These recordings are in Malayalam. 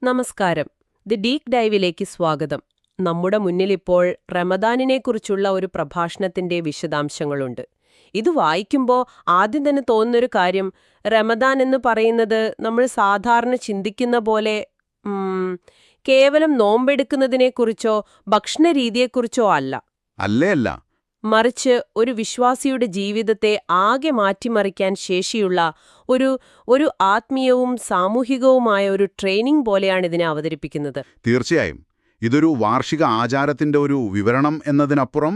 നമസ്കാരം. ദി ഡീപ് ഡൈവിലേക്ക് സ്വാഗതം. നമ്മുടെ മുന്നിലിപ്പോൾ റമദാനിനെക്കുറിച്ചുള്ള ഒരു പ്രഭാഷണത്തിന്റെ വിശദാംശങ്ങളുണ്ട്. ഇത് വായിക്കുമ്പോൾ ആദ്യം തന്നെ തോന്നുന്നൊരു കാര്യം, റമദാൻ എന്ന് പറയുന്നത് നമ്മൾ സാധാരണ ചിന്തിക്കുന്ന പോലെ കേവലം നോമ്പെടുക്കുന്നതിനെക്കുറിച്ചോ ഭക്ഷണരീതിയെക്കുറിച്ചോ അല്ല. അല്ലേ അല്ല. മറിച്ച് ഒരു വിശ്വാസിയുടെ ജീവിതത്തെ ആകെ മാറ്റിമറിക്കാൻ ശേഷിയുള്ള ഒരു ആത്മീയവും സാമൂഹികവുമായ ഒരു ട്രെയിനിങ് പോലെയാണ് ഇതിനെ അവതരിപ്പിക്കുന്നത്. തീർച്ചയായും ഇതൊരു വാർഷിക ആചാരത്തിന്റെ ഒരു വിവരണം എന്നതിനപ്പുറം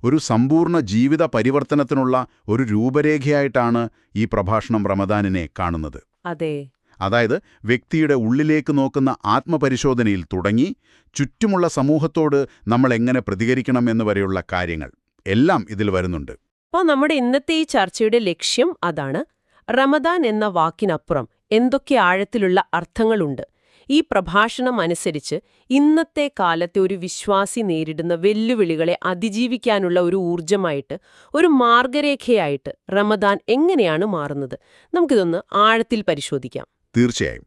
ഒരു സമ്പൂർണ്ണ ജീവിത പരിവർത്തനത്തിനുള്ള ഒരു രൂപരേഖയായിട്ടാണ് ഈ പ്രഭാഷണം റമദാനിനെ കാണുന്നത്. അതെ. അതായത് വ്യക്തിയുടെ ഉള്ളിലേക്ക് നോക്കുന്ന ആത്മപരിശോധനയിൽ തുടങ്ങി ചുറ്റുമുള്ള സമൂഹത്തോട് നമ്മൾ എങ്ങനെ പ്രതികരിക്കണം എന്നുവരെയുള്ള കാര്യങ്ങൾ എല്ലാം ഇതിൽ വരുന്നുണ്ട്. അപ്പോൾ നമ്മുടെ ഇന്നത്തെ ഈ ചർച്ചയുടെ ലക്ഷ്യം അതാണ്. റമദാൻ എന്ന വാക്കിനപ്പുറം എന്തൊക്കെ ആഴത്തിലുള്ള അർത്ഥങ്ങളുണ്ട്. ഈ പ്രഭാഷണം അനുസരിച്ച് ഇന്നത്തെ കാലത്തെ ഒരു വിശ്വാസി നേരിടുന്ന വെല്ലുവിളികളെ അതിജീവിക്കാനുള്ള ഒരു ഊർജമായിട്ട്, ഒരു മാർഗരേഖയായിട്ട് റമദാൻ എങ്ങനെയാണ് മാറുന്നത്? നമുക്കിതൊന്ന് ആഴത്തിൽ പരിശോധിക്കാം. തീർച്ചയായും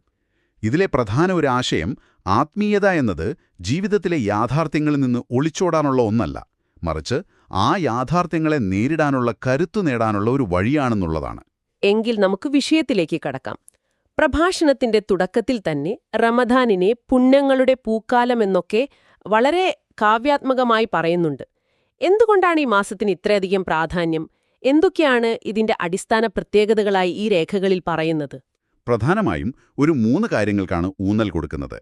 ഇതിലെ പ്രധാന ഒരു ആശയം ആത്മീയത എന്നത് ജീവിതത്തിലെ യാഥാർത്ഥ്യങ്ങളിൽ നിന്ന് ഒളിച്ചോടാനുള്ള ഒന്നല്ല, മറിച്ച് ആ യാഥാർത്ഥ്യങ്ങളെ നേരിടാനുള്ള കരുത്തു നേടാനുള്ള ഒരു വഴിയാണെന്നുള്ളതാണ്. എങ്കിൽ നമുക്ക് വിഷയത്തിലേക്ക് കടക്കാം. പ്രഭാഷണത്തിന്റെ തുടക്കത്തിൽ തന്നെ റമദാനിനെ പുണ്യങ്ങളുടെ പൂക്കാലമെന്നൊക്കെ വളരെ കാവ്യാത്മകമായി പറയുന്നുണ്ട്. എന്തുകൊണ്ടാണ് ഈ മാസത്തിന് ഇത്രയധികം പ്രാധാന്യം? എന്തൊക്കെയാണ് ഇതിന്റെ അടിസ്ഥാന പ്രത്യേകതകളായി ഈ രേഖകളിൽ പറയുന്നത്? പ്രധാനമായും ഒരു 3 കാര്യങ്ങൾക്കാണ് ഊന്നൽ കൊടുക്കുന്നത്.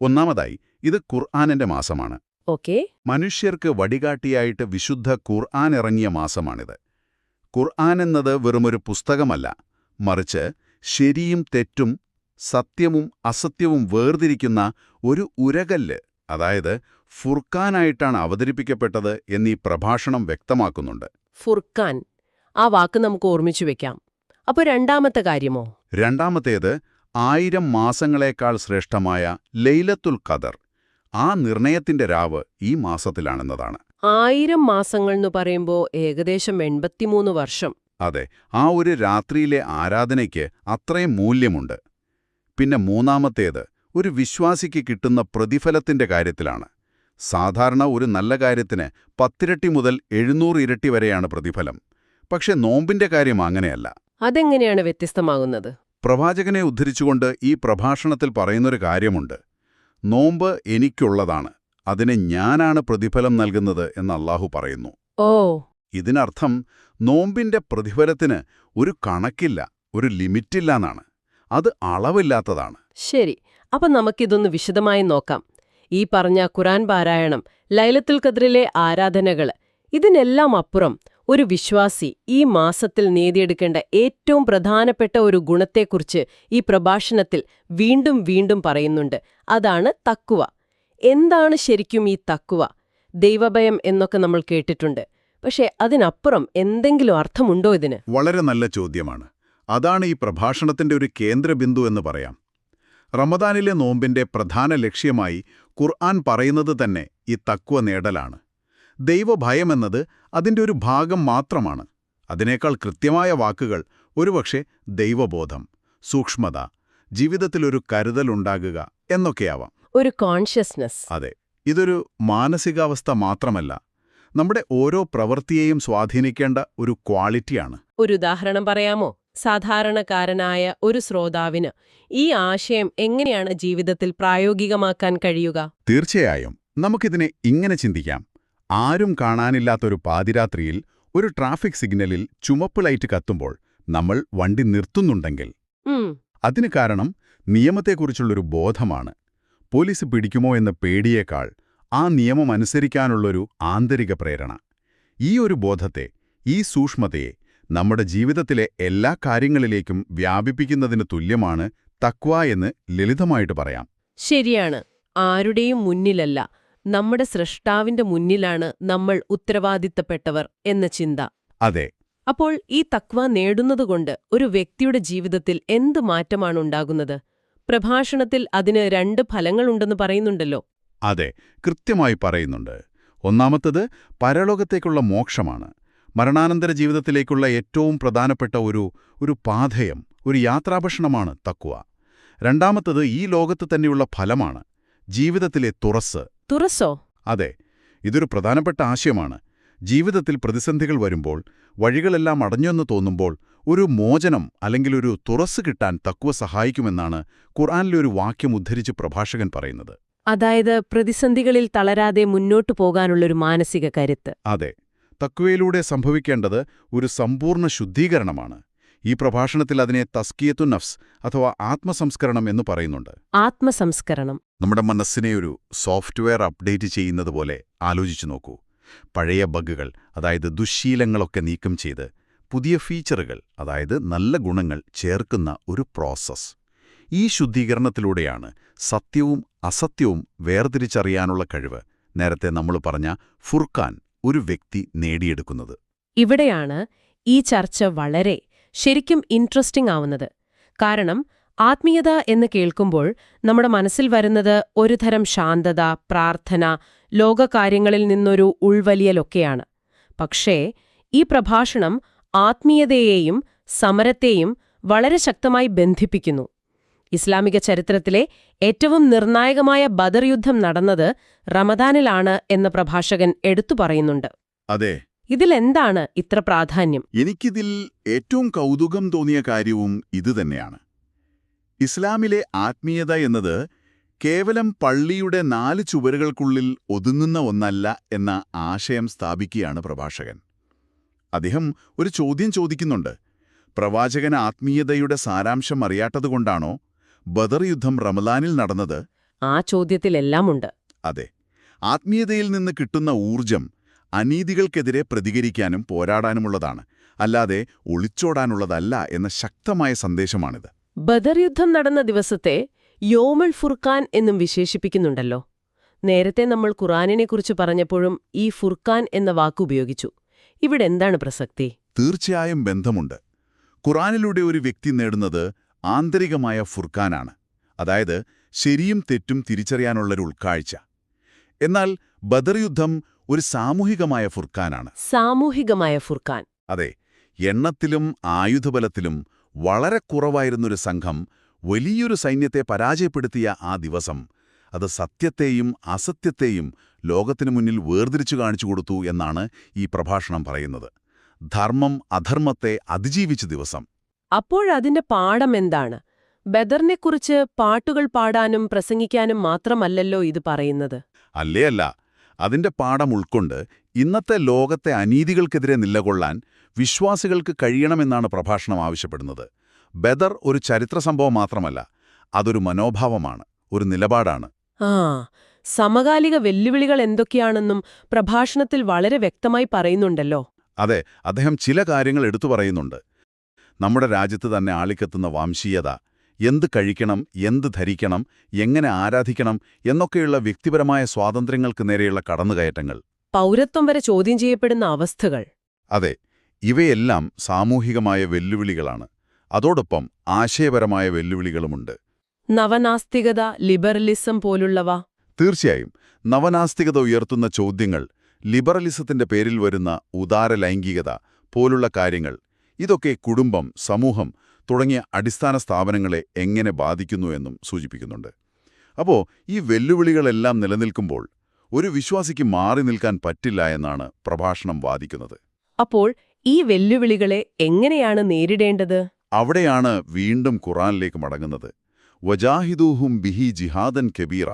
ഒന്നാമതായി, ഇത് ഖുർആനിന്റെ മാസമാണ്. ഓക്കേ. മനുഷ്യർക്ക് വടികാട്ടിയായിട്ട് വിശുദ്ധ ഖുർആൻ ഇറങ്ങിയ മാസമാണിത്. ഖുർആൻ എന്നത് വെറുമൊരു പുസ്തകമല്ല, മറിച്ച് ശരിയും തെറ്റും സത്യവും അസത്യവും വേർതിരിക്കുന്ന ഒരു ഉരകല്ല്, അതായത് ഫുർഖാനായിട്ടാണ് അവതരിപ്പിക്കപ്പെട്ടത് എന്നീ പ്രഭാഷണം വ്യക്തമാക്കുന്നുണ്ട്. ഫുർഖാൻ, ആ വാക്ക് നമുക്ക് ഓർമ്മിച്ചു വെക്കാം. അപ്പോൾ രണ്ടാമത്തെ കാര്യമോ? രണ്ടാമത്തേത് 1000 മാസങ്ങളേക്കാൾ ശ്രേഷ്ഠമായ ലൈലത്തുൽ ഖദർ, ആ നിർണയത്തിന്റെ രാവ് ഈ മാസത്തിലാണെന്നതാണ്. 1000 മാസങ്ങൾ എന്ന് പറയുമ്പോൾ ഏകദേശം 83 വർഷം. അതെ, ആ ഒരു രാത്രിയിലെ ആരാധനയ്ക്ക് അത്രയും മൂല്യമുണ്ട്. പിന്നെ മൂന്നാമത്തേത് ഒരു വിശ്വാസിക്ക് കിട്ടുന്ന പ്രതിഫലത്തിന്റെ കാര്യത്തിലാണ്. സാധാരണ ഒരു നല്ല കാര്യത്തിന് 10 ഇരട്ടി മുതൽ 700 ഇരട്ടി വരെയാണ് പ്രതിഫലം. പക്ഷെ നോമ്പിന്റെ കാര്യം അങ്ങനെയല്ല. അതെങ്ങനെയാണ് വ്യത്യസ്തമാകുന്നത്? പ്രവാചകനെ ഉദ്ധരിച്ചുകൊണ്ട് ഈ പ്രഭാഷണത്തിൽ പറയുന്നൊരു കാര്യമുണ്ട്. നോമ്പ് എനിക്കുള്ളതാണ്, അതിന് ഞാനാണ് പ്രതിഫലം നൽകുന്നത് എന്ന് അല്ലാഹു പറയുന്നു. ഓ. ഇതിനർത്ഥം നോമ്പിന്റെ പ്രതിഫലത്തിന് ഒരു കണക്കില്ല, ഒരു ലിമിറ്റില്ല എന്നാണ്. അത് അളവില്ലാത്തതാണ്. ശരി. അപ്പം നമുക്കിതൊന്ന് വിശദമായി നോക്കാം. ഈ പറഞ്ഞ ഖുർആൻ പാരായണം, ലൈലത്തുൽ ഖദ്റിലെ ആരാധനകൾ, ഇതിനെല്ലാം അപ്പുറം ഒരു വിശ്വാസി ഈ മാസത്തിൽ നേടിയെടുക്കേണ്ട ഏറ്റവും പ്രധാനപ്പെട്ട ഒരു ഗുണത്തെക്കുറിച്ച് ഈ പ്രഭാഷണത്തിൽ വീണ്ടും വീണ്ടും പറയുന്നുണ്ട്. അതാണ് തഖ്വ. എന്താണ് ശരിക്കും ഈ തഖ്വ? ദൈവഭയം എന്നൊക്കെ നമ്മൾ കേട്ടിട്ടുണ്ട്. പക്ഷേ അതിനപ്പുറം എന്തെങ്കിലും അർത്ഥമുണ്ടോ ഇതിന്? വളരെ നല്ല ചോദ്യമാണ്. അതാണ് ഈ പ്രഭാഷണത്തിന്റെ ഒരു കേന്ദ്രബിന്ദു എന്ന് പറയാം. റമദാനിലെ നോമ്പിന്റെ പ്രധാന ലക്ഷ്യമായി ഖുർആൻ പറയുന്നത് തന്നെ ഈ തഖ്വ നേടലാണ്. ദൈവഭയമെന്നത് അതിൻ്റെ ഒരു ഭാഗം മാത്രമാണ്. അതിനേക്കാൾ കൃത്യമായ വാക്കുകൾ ഒരുപക്ഷെ ദൈവബോധം, സൂക്ഷ്മത, ജീവിതത്തിലൊരു കരുതലുണ്ടാകുക എന്നൊക്കെയാവാം. ഒരു കോൺഷ്യസ്നസ്. അതെ, ഇതൊരു മാനസികാവസ്ഥ മാത്രമല്ല, നമ്മുടെ ഓരോ പ്രവൃത്തിയെയും സ്വാധീനിക്കേണ്ട ഒരു ക്വാളിറ്റിയാണ്. ഒരു ഉദാഹരണം പറയാമോ? സാധാരണക്കാരനായ ഒരു ശ്രോതാവിന് ഈ ആശയം എങ്ങനെയാണ് ജീവിതത്തിൽ പ്രായോഗികമാക്കാൻ കഴിയുക? തീർച്ചയായും നമുക്കിതിനെ ഇങ്ങനെ ചിന്തിക്കാം. ആരും കാണാനില്ലാത്തൊരു പാതിരാത്രിയിൽ ഒരു ട്രാഫിക് സിഗ്നലിൽ ചുമപ്പ് ലൈറ്റ് കത്തുമ്പോൾ നമ്മൾ വണ്ടി നിർത്തുന്നുണ്ടെങ്കിൽ അതിന് കാരണം നിയമത്തെക്കുറിച്ചുള്ളൊരു ബോധമാണ്. പോലീസ് പിടിക്കുമോ എന്ന പേടിയേക്കാൾ ആ നിയമം അനുസരിക്കാനുള്ളൊരു ആന്തരിക പ്രേരണ. ഈ ഒരു ബോധത്തെ, ഈ സൂക്ഷ്മതയെ നമ്മുടെ ജീവിതത്തിലെ എല്ലാ കാര്യങ്ങളിലേക്കും വ്യാപിപ്പിക്കുന്നതിന് തുല്യമാണ് തഖ്വ എന്ന് ലളിതമായിട്ട് പറയാം. ശരിയാണ്. ആരുടെയും മുന്നിലല്ല, നമ്മുടെ സ്രഷ്ടാവിന്റെ മുന്നിലാണ് നമ്മൾ ഉത്തരവാദിത്തപ്പെട്ടവർ എന്ന ചിന്ത. അതെ. അപ്പോൾ ഈ തഖ്വ നേടുന്നതുകൊണ്ട് ഒരു വ്യക്തിയുടെ ജീവിതത്തിൽ എന്ത് മാറ്റമാണ് ഉണ്ടാകുന്നത്? പ്രഭാഷണത്തിൽ അതിന് 2 ഫലങ്ങളുണ്ടെന്ന് പറയുന്നുണ്ടല്ലോ. അതെ, കൃത്യമായി പറയുന്നുണ്ട്. ഒന്നാമത്തത് പരലോകത്തേക്കുള്ള മോക്ഷമാണ്. മരണാനന്തര ജീവിതത്തിലേക്കുള്ള ഏറ്റവും പ്രധാനപ്പെട്ട ഒരു പാഥേയം, ഒരു യാത്രാഭക്ഷണമാണ് തഖ്വ. രണ്ടാമത്തത് ഈ ലോകത്ത് തന്നെയുള്ള ഫലമാണ്, ജീവിതത്തിലെ തുറസ്. തുറസോ? അതെ, ഇതൊരു പ്രധാനപ്പെട്ട ആശയമാണ്. ജീവിതത്തിൽ പ്രതിസന്ധികൾ വരുമ്പോൾ, വഴികളെല്ലാം അടഞ്ഞെന്ന് തോന്നുമ്പോൾ ഒരു മോചനം അല്ലെങ്കിൽ ഒരു തുറസ് കിട്ടാൻ തഖ്വ സഹായിക്കുമെന്നാണ് ഖുർആനിലെ ഒരു വാക്യം ഉദ്ധരിച്ച് പ്രഭാഷകൻ പറയുന്നത്. അതായത് പ്രതിസന്ധികളിൽ തളരാതെ മുന്നോട്ടു പോകാനുള്ളൊരു മാനസിക കരുത്ത്. അതെ, തഖ്വയിലൂടെ സംഭവിക്കേണ്ടത് ഒരു സമ്പൂർണ്ണ ശുദ്ധീകരണമാണ്. ഈ പ്രഭാഷണത്തിൽ അതിനെ തസ്കിയത്തു നഫ്സ് അഥവാ ആത്മസംസ്കരണം എന്ന് പറയുന്നുണ്ട്. ആത്മസംസ്കരണം. നമ്മുടെ മനസ്സിനെ ഒരു സോഫ്റ്റ്വെയർ അപ്ഡേറ്റ് ചെയ്യുന്നത് പോലെ ആലോചിച്ചു നോക്കൂ. പഴയ ബഗ്ഗുകൾ, അതായത് ദുശ്ശീലങ്ങളൊക്കെ നീക്കം ചെയ്ത് പുതിയ ഫീച്ചറുകൾ, അതായത് നല്ല ഗുണങ്ങൾ ചേർക്കുന്ന ഒരു പ്രോസസ്സ്. ഈ ശുദ്ധീകരണത്തിലൂടെയാണ് സത്യവും അസത്യവും വേർതിരിച്ചറിയാനുള്ള കഴിവ്, നേരത്തെ നമ്മൾ പറഞ്ഞ ഫുർഖാൻ, ഒരു വ്യക്തി നേടിയെടുക്കുന്നത്. ഇവിടെയാണ് ഈ ചർച്ച വളരെ ശരിക്കും ഇൻട്രസ്റ്റിംഗ് ആവുന്നത്. കാരണം ആത്മീയത എന്ന് കേൾക്കുമ്പോൾ നമ്മുടെ മനസ്സിൽ വരുന്നത് ഒരുതരം ശാന്തത, പ്രാർത്ഥന, ലോകകാര്യങ്ങളിൽ നിന്നൊരു ഉൾവലിയലൊക്കെയാണ്. പക്ഷേ ഈ പ്രഭാഷണം ആത്മീയതയെയും സമരത്തെയും വളരെ ശക്തമായി ബന്ധിപ്പിക്കുന്നു. ഇസ്ലാമിക ചരിത്രത്തിലെ ഏറ്റവും നിർണായകമായ ബദർ യുദ്ധം നടന്നത് റമദാനിലാണ് എന്ന് പ്രഭാഷകൻ എടുത്തു പറയുന്നുണ്ട്. അതെ, ഇതിലെന്താണ് ഇത്ര പ്രാധാന്യം? എനിക്കിതിൽ ഏറ്റവും കൗതുകം തോന്നിയ കാര്യവും ഇതുതന്നെയാണ്. ഇസ്ലാമിലെ ആത്മീയത എന്നത് കേവലം പള്ളിയുടെ 4 ചുവരുകൾക്കുള്ളിൽ ഒതുങ്ങുന്ന ഒന്നല്ല എന്ന ആശയം സ്ഥാപിക്കുകയാണ് പ്രഭാഷകൻ. അദ്ദേഹം ഒരു ചോദ്യം ചോദിക്കുന്നുണ്ട്. പ്രവാചകൻ ആത്മീയതയുടെ സാരാംശം അറിയാത്തതുകൊണ്ടാണോ ബദർ യുദ്ധം റമദാനിൽ നടന്നത്? ആ ചോദ്യത്തിലെല്ലാമുണ്ട്. അതെ, ആത്മീയതയിൽ നിന്ന് കിട്ടുന്ന ഊർജം അനീതികൾക്കെതിരെ പ്രതികരിക്കാനും പോരാടാനുമുള്ളതാണ്, അല്ലാതെ ഒളിച്ചോടാനുള്ളതല്ല എന്ന ശക്തമായ സന്ദേശമാണിത്. ബദർ യുദ്ധം നടന്ന ദിവസത്തെ യോമുൽ ഫുർഖാൻ എന്നും വിശേഷിപ്പിക്കുന്നുണ്ടല്ലോ. നേരത്തെ നമ്മൾ ഖുർആനിനെക്കുറിച്ച് പറഞ്ഞപ്പോഴും ഈ ഫുർഖാൻ എന്ന വാക്കുപയോഗിച്ചു. ഇവിടെ എന്താണ് പ്രസക്തി? തീർച്ചയായും ബന്ധമുണ്ട്. ഖുർആനിലൂടെ ഒരു വ്യക്തി നേടുന്നത് ആന്തരികമായ ഫുർഖാനാണ്, അതായത് ശരിയും തെറ്റും തിരിച്ചറിയാനുള്ളൊരു ഉൾക്കാഴ്ച. എന്നാൽ ബദർ യുദ്ധം ഒരു സാമൂഹികമായ ഫുർഖാനാണ്. സാമൂഹികമായ ഫുർഖാൻ. അതെ, എണ്ണത്തിലും ആയുധബലത്തിലും വളരെ കുറവായിരുന്നൊരു സംഘം വലിയൊരു സൈന്യത്തെ പരാജയപ്പെടുത്തിയ ആ ദിവസം, അത് സത്യത്തെയും അസത്യത്തെയും ലോകത്തിനു മുന്നിൽ വേർതിരിച്ചു കാണിച്ചു കൊടുത്തു എന്നാണ് ഈ പ്രഭാഷണം പറയുന്നത്. ധർമ്മം അധർമ്മത്തെ അതിജീവിച്ച ദിവസം. അപ്പോഴതിന്റെ പാഠം എന്താണ്? ബദറിനെക്കുറിച്ച് പാട്ടുകൾ പാടാനും പ്രസംഗിക്കാനും മാത്രമല്ലല്ലോ ഇത് പറയുന്നത്. അല്ലേ അല്ല, അതിന്റെ പാഠം ഉൾക്കൊണ്ട് ഇന്നത്തെ ലോകത്തെ അനീതികൾക്കെതിരെ നിലകൊള്ളാൻ വിശ്വാസികൾക്ക് കഴിയണമെന്നാണ് പ്രഭാഷണം ആവശ്യപ്പെടുന്നത്. ബദർ ഒരു ചരിത്ര സംഭവം മാത്രമല്ല, അതൊരു മനോഭാവമാണ്, ഒരു നിലപാടാണ്. സമകാലിക വെല്ലുവിളികൾ എന്തൊക്കെയാണെന്നും പ്രഭാഷണത്തിൽ വളരെ വ്യക്തമായി പറയുന്നുണ്ടല്ലോ. അതെ, അദ്ദേഹം ചില കാര്യങ്ങൾ എടുത്തു പറയുന്നുണ്ട്. നമ്മുടെ രാജ്യത്ത് തന്നെ ആളിക്കത്തുന്ന വംശീയത, എന്ത് കഴിക്കണം, എന്ത് ധരിക്കണം, എങ്ങനെ ആരാധിക്കണം എന്നൊക്കെയുള്ള വ്യക്തിപരമായ സ്വാതന്ത്ര്യങ്ങൾക്ക് നേരെയുള്ള കടന്നുകയറ്റങ്ങൾ, പൗരത്വം വരെ ചോദ്യം ചെയ്യപ്പെടുന്ന അവസ്ഥകൾ. അതെ, ഇവയെല്ലാം സാമൂഹികമായ വെല്ലുവിളികളാണ്. അതോടൊപ്പം ആശയപരമായ വെല്ലുവിളികളുമുണ്ട്. നവനാസ്തികത, ലിബറലിസം പോലുള്ളവ. തീർച്ചയായും, നവനാസ്തികത ഉയർത്തുന്ന ചോദ്യങ്ങൾ, ലിബറലിസത്തിന്റെ പേരിൽ വരുന്ന ഉദാര ലൈംഗികത പോലുള്ള കാര്യങ്ങൾ, ഇതൊക്കെ കുടുംബം, സമൂഹം തുടങ്ങിയ അടിസ്ഥാന സ്ഥാപനങ്ങളെ എങ്ങനെ ബാധിക്കുന്നു എന്നും സൂചിപ്പിക്കുന്നുണ്ട്. അപ്പോൾ ഈ വെല്ലുവിളികളെല്ലാം നിലനിൽക്കുമ്പോൾ ഒരു വിശ്വാസിക്ക് മാറി നിൽക്കാൻ പറ്റില്ല എന്നാണ് പ്രഭാഷണം വാദിക്കുന്നത്. അപ്പോൾ ഈ വെല്ലുവിളികളെ എങ്ങനെയാണ് നേരിടേണ്ടത്? അവിടെയാണ് വീണ്ടും ഖുർആനിലേക്ക് മടങ്ങുന്നത്. വജാഹിദൂഹും ബിഹി ജിഹാദൻ കബീറ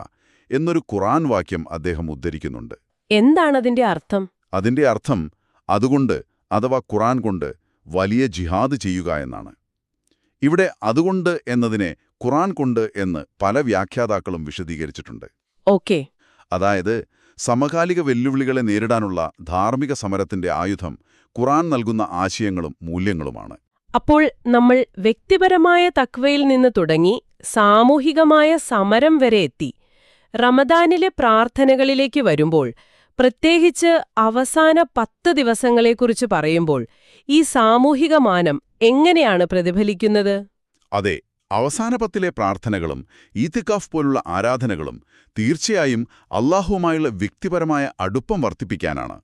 എന്നൊരു ഖുർആൻ വാക്യം അദ്ദേഹം ഉദ്ധരിക്കുന്നുണ്ട്. എന്താണതിന്റെ അർത്ഥം? അതിന്റെ അർത്ഥം അതുകൊണ്ട്, അഥവാ ഖുർആൻ കൊണ്ട് വലിയ ജിഹാദ് ചെയ്യുക എന്നാണ്. ഇവിടെ അതുകൊണ്ട് എന്നതിനെ ഖുർആൻ കൊണ്ട് എന്ന് പല വ്യാഖ്യാതാക്കളും വിശദീകരിച്ചിട്ടുണ്ട്. ഓക്കെ. അതായത് സമകാലിക വെല്ലുവിളികളെ നേരിടാനുള്ള ധാർമ്മിക സമരത്തിന്റെ ആയുധം ഖുർആൻ നൽകുന്ന ആശയങ്ങളും മൂല്യങ്ങളുമാണ്. അപ്പോൾ നമ്മൾ വ്യക്തിപരമായ തഖ്വയിൽ നിന്ന് തുടങ്ങി സാമൂഹികമായ സമരം വരെ എത്തി. റമദാനിലെ പ്രാർത്ഥനകളിലേക്ക് വരുമ്പോൾ, പ്രത്യേകിച്ച് അവസാന 10 ദിവസങ്ങളെക്കുറിച്ച് പറയുമ്പോൾ, ഈ സാമൂഹിക മാനം എങ്ങനെയാണ് പ്രതിഫലിക്കുന്നത്? അതെ, അവസാന 10 പ്രാർത്ഥനകളും ഈത്തിക്കാഫ് പോലുള്ള ആരാധനകളും തീർച്ചയായും അല്ലാഹുവുമായുള്ള വ്യക്തിപരമായ അടുപ്പം വർദ്ധിപ്പിക്കാനാണ്.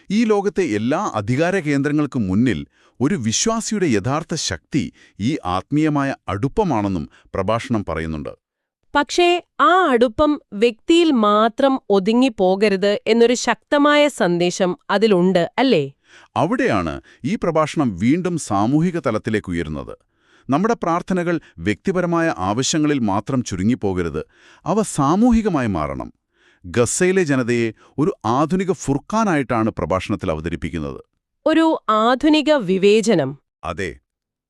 ഈ ലോകത്തെ എല്ലാ അധികാര കേന്ദ്രങ്ങൾക്കും മുന്നിൽ ഒരു വിശ്വാസിയുടെ യഥാർത്ഥ ശക്തി ഈ ആത്മീയമായ അടുപ്പമാണെന്നും പ്രഭാഷണം പറയുന്നുണ്ട്. പക്ഷേ ആ അടുപ്പം വ്യക്തിയിൽ മാത്രം ഒതുങ്ങിപ്പോകരുത് എന്നൊരു ശക്തമായ സന്ദേശം അതിലുണ്ട്, അല്ലേ? അവിടെയാണ് ഈ പ്രഭാഷണം വീണ്ടും സാമൂഹിക തലത്തിലേക്ക് ഉയരുന്നത്. നമ്മുടെ പ്രാർത്ഥനകൾ വ്യക്തിപരമായ ആവശ്യങ്ങളിൽ മാത്രം ചുരുങ്ങിപ്പോകരുത്, അവ സാമൂഹികമായി മാറണം. ഗസയിലെ ജനതയെ ഒരു ആധുനിക ഫുർഖാനായിട്ടാണ് പ്രഭാഷണത്തിൽ അവതരിപ്പിക്കുന്നത്. ഒരു ആധുനിക വിവേചനം. അതെ,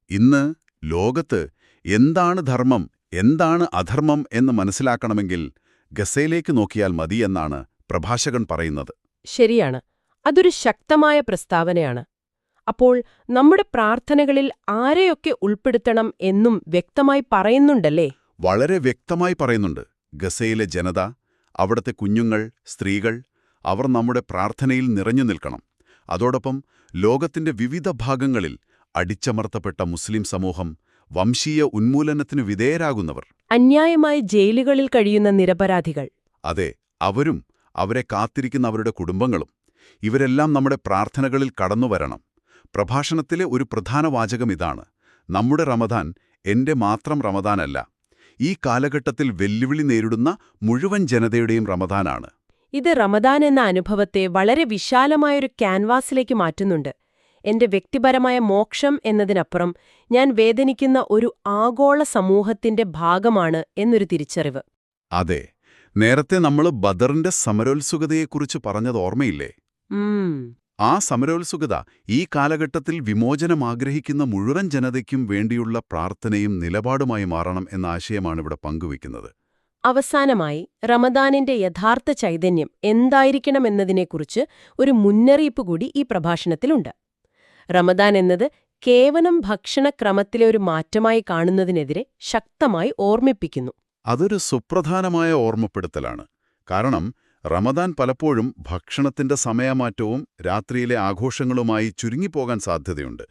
ഇന്ന് ലോകത്ത് എന്താണ് ധർമ്മം, എന്താണ് അധർമ്മം എന്ന് മനസ്സിലാക്കണമെങ്കിൽ ഗസയിലേക്ക് നോക്കിയാൽ മതിയെന്നാണ് പ്രഭാഷകൻ പറയുന്നത്. ശരിയാണ്, അതൊരു ശക്തമായ പ്രസ്താവനയാണ്. അപ്പോൾ നമ്മുടെ പ്രാർത്ഥനകളിൽ ആരെയൊക്കെ ഉൾപ്പെടുത്തണം എന്നും വ്യക്തമായി പറയുന്നുണ്ടല്ലേ? വളരെ വ്യക്തമായി പറയുന്നുണ്ട്. ഗസയിലെ ജനത, അവിടുത്തെ കുഞ്ഞുങ്ങൾ, സ്ത്രീകൾ, അവർ നമ്മുടെ പ്രാർത്ഥനയിൽ നിറഞ്ഞു നിൽക്കണം. അതോടൊപ്പം ലോകത്തിന്റെ വിവിധ ഭാഗങ്ങളിൽ അടിച്ചമർത്തപ്പെട്ട മുസ്ലിം സമൂഹം, വംശീയ ഉന്മൂലനത്തിനു വിധേയരാകുന്നവർ, അന്യായമായി ജയിലുകളിൽ കഴിയുന്ന നിരപരാധികൾ, അതെ, അവരും അവരെ കാത്തിരിക്കുന്ന അവരുടെ കുടുംബങ്ങളും, ഇവരെല്ലാം നമ്മുടെ പ്രാർത്ഥനകളിൽ കടന്നുവരണം. പ്രഭാഷണത്തിലെ ഒരു പ്രധാന വാചകം ഇതാണ്: നമ്മുടെ റമദാൻ എന്റെ മാത്രം റമദാനല്ല, ഈ കാലഘട്ടത്തിൽ വെല്ലുവിളി നേരിടുന്ന മുഴുവൻ ജനതയുടെയും റമദാനാണ്. ഇത് റമദാൻ എന്ന അനുഭവത്തെ വളരെ വിശാലമായൊരു ക്യാൻവാസിലേക്ക് മാറ്റുന്നുണ്ട്. എന്റെ വ്യക്തിപരമായ മോക്ഷം എന്നതിനപ്പുറം ഞാൻ വേദനിക്കുന്ന ഒരു ആഗോള സമൂഹത്തിന്റെ ഭാഗമാണ് എന്നൊരു തിരിച്ചറിവ്. അതെ, നേരത്തെ നമ്മൾ ബദറിന്റെ സമരോത്സുകതയെക്കുറിച്ച് പറഞ്ഞത് ഓർമ്മയില്ലേ? ആ സമരോത്സുകത ഈ കാലഘട്ടത്തിൽ വിമോചനം ആഗ്രഹിക്കുന്ന മുഴുവൻ ജനതയ്ക്കും വേണ്ടിയുള്ള പ്രാർത്ഥനയും നിലപാടുമായി മാറണം എന്ന ആശയമാണ് ഇവിടെ പങ്കുവയ്ക്കുന്നത്. അവസാനമായി റമദാനിന്റെ യഥാർത്ഥ ചൈതന്യം എന്തായിരിക്കണമെന്നതിനെക്കുറിച്ച് ഒരു മുന്നറിയിപ്പ് കൂടി ഈ പ്രഭാഷണത്തിലുണ്ട്. റമദാൻ എന്നത് കേവലം ഭക്ഷണക്രമത്തിലെ ഒരു മാറ്റമായി കാണുന്നതിനെതിരെ ശക്തമായി ഓർമ്മിപ്പിക്കുന്നു. അതൊരു സുപ്രധാനമായ ഓർമ്മപ്പെടുത്തലാണ്. കാരണം റമദാൻ പലപ്പോഴും ഭക്ഷണത്തിന്റെ സമയമാറ്റവും രാത്രിയിലെ ആഘോഷങ്ങളുമായി ചുരുങ്ങിപ്പോകാൻ സാധ്യതയുണ്ട്.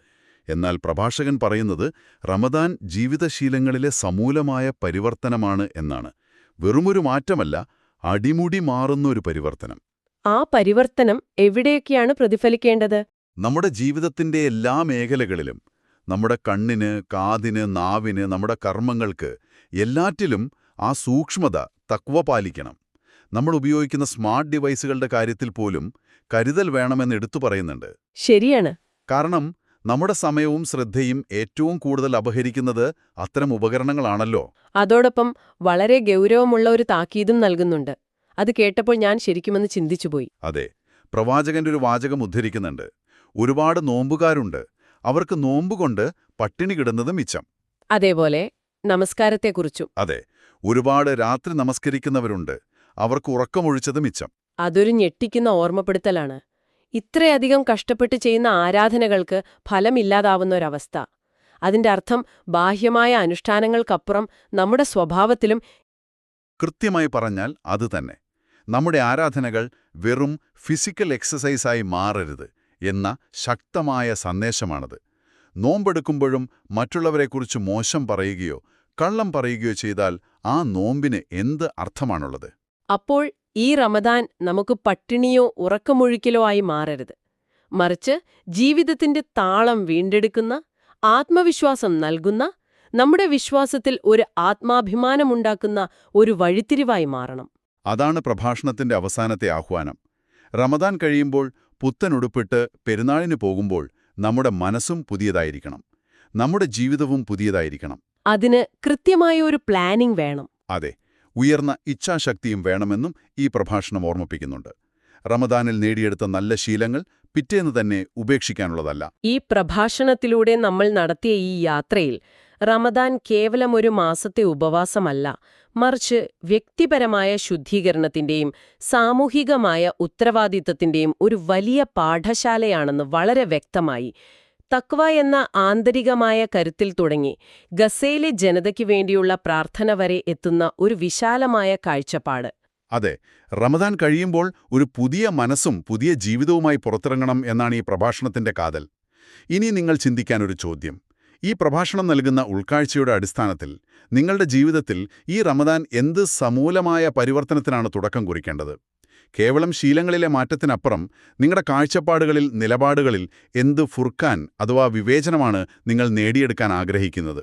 എന്നാൽ പ്രഭാഷകൻ പറയുന്നത് റമദാൻ ജീവിതശീലങ്ങളിലെ സമൂലമായ പരിവർത്തനമാണ് എന്നാണ്. വെറുമൊരു മാറ്റമല്ല, അടിമുടി മാറുന്നൊരു പരിവർത്തനം. ആ പരിവർത്തനം എവിടെയൊക്കെയാണ് പ്രതിഫലിക്കേണ്ടത്? നമ്മുടെ ജീവിതത്തിന്റെ എല്ലാ മേഖലകളിലും, നമ്മുടെ കണ്ണിന്, കാതിന്, നാവിന്, നമ്മുടെ കർമ്മങ്ങൾക്ക്, എല്ലാറ്റിലും ആ സൂക്ഷ്മത, തഖ്വ പാലിക്കണം. നമ്മൾ ഉപയോഗിക്കുന്ന സ്മാർട്ട് ഡിവൈസുകളുടെ കാര്യത്തിൽ പോലും കരുതൽ വേണമെന്ന് എടുത്തു പറയുന്നുണ്ട്. ശരിയാണ്. കാരണം നമ്മുടെ സമയവും ശ്രദ്ധയും ഏറ്റവും കൂടുതൽ അപഹരിക്കുന്നത് അത്തരം ഉപകരണങ്ങളാണല്ലോ. അതോടൊപ്പം വളരെ ഗൗരവമുള്ള ഒരു താക്കീതും നൽകുന്നുണ്ട്. അത് കേട്ടപ്പോൾ ഞാൻ ശരിക്കുമെന്ന് ചിന്തിച്ചുപോയി. അതെ, പ്രവാചകന്റെ ഒരു വാചകം ഉദ്ധരിക്കുന്നുണ്ട്: ഒരുപാട് നോമ്പുകാരുണ്ട്, അവർക്ക് നോമ്പുകൊണ്ട് പട്ടിണി കിടന്നത് മിച്ചം. അതേപോലെ നമസ്കാരത്തെക്കുറിച്ചും. അതെ, ഒരുപാട് രാത്രി നമസ്കരിക്കുന്നവരുണ്ട്, അവർക്ക് ഉറക്കമൊഴിച്ചത് മിച്ചം. അതൊരു ഞെട്ടിക്കുന്ന ഓർമ്മപ്പെടുത്തലാണ്. ഇത്രയധികം കഷ്ടപ്പെട്ട് ചെയ്യുന്ന ആരാധനകൾക്ക് ഫലമില്ലാതാവുന്ന ഒരവസ്ഥ. അതിന്റെ അർത്ഥം ബാഹ്യമായ അനുഷ്ഠാനങ്ങൾക്കപ്പുറം നമ്മുടെ സ്വഭാവത്തിലും. കൃത്യമായി പറഞ്ഞാൽ അതുതന്നെ. നമ്മുടെ ആരാധനകൾ വെറും ഫിസിക്കൽ എക്സസൈസായി മാറരുത് എന്ന ശക്തമായ സന്ദേശമാണത്. നോമ്പെടുക്കുമ്പോഴും മറ്റുള്ളവരെക്കുറിച്ച് മോശം പറയുകയോ കള്ളം പറയുകയോ ചെയ്താൽ ആ നോമ്പിന് എന്ത് അർത്ഥമാണുള്ളത്? അപ്പോൾ ഈ റമദാൻ നമുക്ക് പട്ടിണിയോ ഉറക്കമൊഴിക്കലോ ആയി മാറരുത്. മറിച്ച് ജീവിതത്തിന്റെ താളം വീണ്ടെടുക്കുന്ന, ആത്മവിശ്വാസം നൽകുന്ന, നമ്മുടെ വിശ്വാസത്തിൽ ഒരു ആത്മാഭിമാനമുണ്ടാക്കുന്ന ഒരു വഴിത്തിരിവായി മാറണം. അതാണ് പ്രഭാഷണത്തിന്റെ അവസാനത്തെ ആഹ്വാനം. റമദാൻ കഴിയുമ്പോൾ പുത്തനുടുപ്പിട്ട് പെരുന്നാളിന് പോകുമ്പോൾ നമ്മുടെ മനസ്സും പുതിയതായിരിക്കണം, നമ്മുടെ ജീവിതവും പുതിയതായിരിക്കണം. അതിന് കൃത്യമായ ഒരു പ്ലാനിംഗ് വേണം. അതെ, ഉയർന്ന ഇച്ഛാശക്തിയും വേണമെന്നും ഈ പ്രഭാഷണം ഓർമ്മിപ്പിക്കുന്നുണ്ട്. റമദാനിൽ നേടിയെടുത്ത നല്ല ശീലങ്ങൾ പിറ്റേന്ന് തന്നെ ഉപേക്ഷിക്കാനുള്ളതല്ല. ഈ പ്രഭാഷണത്തിലൂടെ നമ്മൾ നടത്തിയ ഈ യാത്രയിൽ റമദാൻ കേവലം ഒരു മാസത്തെ ഉപവാസമല്ല, മറിച്ച് വ്യക്തിപരമായ ശുദ്ധീകരണത്തിന്റെയും സാമൂഹികമായ ഉത്തരവാദിത്തത്തിന്റെയും ഒരു വലിയ പാഠശാലയാണെന്ന് വളരെ വ്യക്തമായി. തഖ്വ എന്ന ആന്തരികമായ കരുത്തിൽ തുടങ്ങി ഗസയിലെ ജനതയ്ക്ക് വേണ്ടിയുള്ള പ്രാർത്ഥന വരെ എത്തുന്ന ഒരു വിശാലമായ കാഴ്ചപ്പാട്. അതെ, റമദാൻ കഴിയുമ്പോൾ ഒരു പുതിയ മനസ്സും പുതിയ ജീവിതവുമായി പുറത്തിറങ്ങണം എന്നാണ് ഈ പ്രഭാഷണത്തിന്റെ കാതൽ. ഇനി നിങ്ങൾ ചിന്തിക്കാനൊരു ചോദ്യം: ഈ പ്രഭാഷണം നൽകുന്ന ഉൾക്കാഴ്ചയുടെ അടിസ്ഥാനത്തിൽ നിങ്ങളുടെ ജീവിതത്തിൽ ഈ റമദാൻ എന്ത് സമൂലമായ പരിവർത്തനത്തിനാണ് തുടക്കം കുറിക്കേണ്ടത്? കേവലം ശീലങ്ങളിലെ മാറ്റത്തിനപ്പുറം നിങ്ങളുടെ കാഴ്ചപ്പാടുകളിൽ, നിലപാടുകളിൽ എന്ത് ഫുർഖാൻ അഥവാ വിവേചനമാണ് നിങ്ങൾ നേടിയെടുക്കാൻ ആഗ്രഹിക്കുന്നത്?